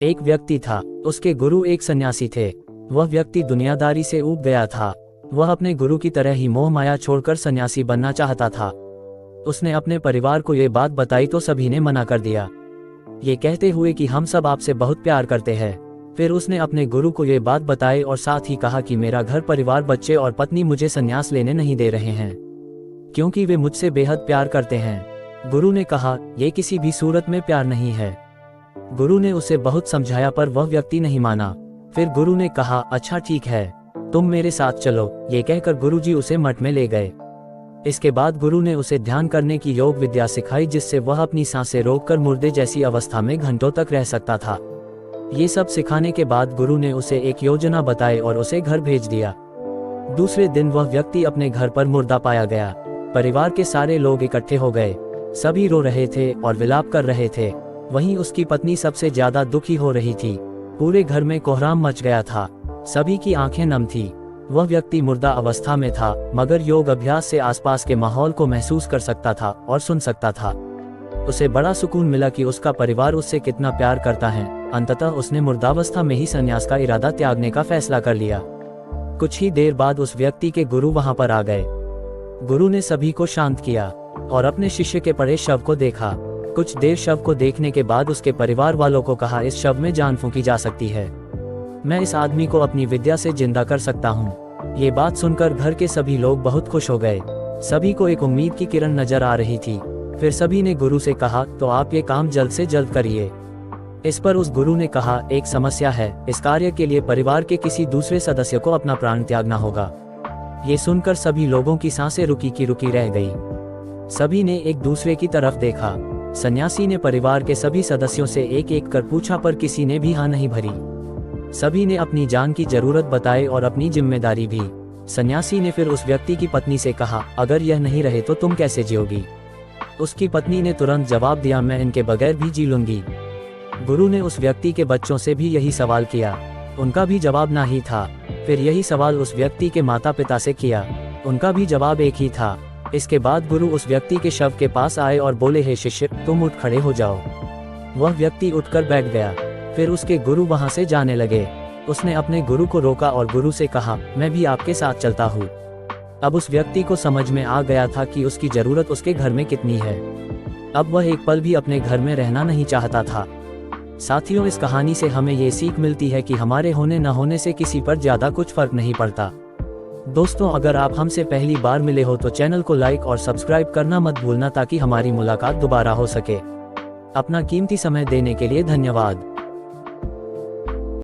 एक व्यक्ति था, उसके गुरु एक सन्यासी थे। वह व्यक्ति दुनियादारी से ऊब गया था। वह अपने गुरु की तरह ही मोह माया छोड़कर सन्यासी बनना चाहता था। उसने अपने परिवार को ये बात बताई तो सभी ने मना कर दिया, ये कहते हुए कि हम सब आपसे बहुत प्यार करते हैं। फिर उसने अपने गुरु को ये बात बताई और साथ ही कहा कि मेरा घर परिवार, बच्चे और पत्नी मुझे संन्यास लेने नहीं दे रहे हैं, क्योंकि वे मुझसे बेहद प्यार करते हैं। गुरु ने कहा, ये किसी भी सूरत में प्यार नहीं है। गुरु ने उसे बहुत समझाया पर वह व्यक्ति नहीं माना। फिर गुरु ने कहा, अच्छा ठीक है, तुम मेरे साथ चलो। ये कहकर गुरुजी उसे मठ में ले गए। इसके बाद गुरु ने उसे ध्यान करने की योग विद्या सिखाई, जिससे वह अपनी सांसें रोककर मुर्दे जैसी अवस्था में घंटों तक रह सकता था। ये सब सिखाने के बाद गुरु ने उसे एक योजना बताई और उसे घर भेज दिया। दूसरे दिन वह व्यक्ति अपने घर पर मुर्दा पाया गया। परिवार के सारे लोग इकट्ठे हो गए। सभी रो रहे थे और विलाप कर रहे थे। वहीं उसकी पत्नी सबसे ज्यादा दुखी हो रही थी। पूरे घर में कोहराम मच गया था। सभी की आंखें नम थी। वह व्यक्ति मुर्दा अवस्था में था, मगर योग अभ्यास से आसपास के माहौल को महसूस कर सकता था और सुन सकता था। उसे बड़ा सुकून मिला कि उसका परिवार उससे कितना प्यार करता है। अंततः उसने मुर्दावस्था में ही संन्यास का इरादा त्यागने का फैसला कर लिया। कुछ ही देर बाद उस व्यक्ति के गुरु वहां पर आ गए। गुरु ने सभी को शांत किया और अपने शिष्य के पड़े शव को देखा। कुछ देर शव को देखने के बाद उसके परिवार वालों को कहा, इस शव में जान फूंकी जा सकती है। मैं इस आदमी को अपनी विद्या से जिंदा कर सकता हूँ। ये बात सुनकर घर के सभी लोग बहुत खुश हो गए। सभी को एक उम्मीद की किरण नजर आ रही थी। फिर सभी ने गुरु से कहा, तो आप ये काम जल्द से जल्द करिए। इस पर उस गुरु ने कहा, एक समस्या है। इस कार्य के लिए परिवार के किसी दूसरे सदस्य को अपना प्राण त्यागना होगा। ये सुनकर सभी लोगों की सांसें रुकी की रुकी रह गई। सभी ने एक दूसरे की तरफ देखा। सन्यासी ने परिवार के सभी सदस्यों से एक एक कर पूछा, पर किसी ने भी हाँ नहीं भरी। सभी ने अपनी जान की जरूरत बताई और अपनी जिम्मेदारी भी। सन्यासी ने फिर उस व्यक्ति की पत्नी से कहा, अगर यह नहीं रहे तो तुम कैसे जियोगी? उसकी पत्नी ने तुरंत जवाब दिया, मैं इनके बगैर भी जी लूंगी। गुरु ने उस व्यक्ति के बच्चों से भी यही सवाल किया। उनका भी जवाब ना ही था। फिर यही सवाल उस व्यक्ति के माता पिता से किया। उनका भी जवाब एक ही था। इसके बाद गुरु उस व्यक्ति के शव के पास आए और बोले, हे शिष्य, तुम उठ खड़े हो जाओ। वह व्यक्ति उठकर बैठ गया। फिर उसके गुरु वहां से जाने लगे। उसने अपने गुरु को रोका और गुरु से कहा, मैं भी आपके साथ चलता हूँ। अब उस व्यक्ति को समझ में आ गया था कि उसकी जरूरत उसके घर में कितनी है। अब वह एक पल भी अपने घर में रहना नहीं चाहता था। साथियों, इस कहानी से हमें ये सीख मिलती है कि हमारे होने न होने से किसी पर ज्यादा कुछ फर्क नहीं पड़ता। दोस्तों, अगर आप हमसे पहली बार मिले हो तो चैनल को लाइक और सब्सक्राइब करना मत भूलना, ताकि हमारी मुलाकात दोबारा हो सके। अपना कीमती समय देने के लिए धन्यवाद।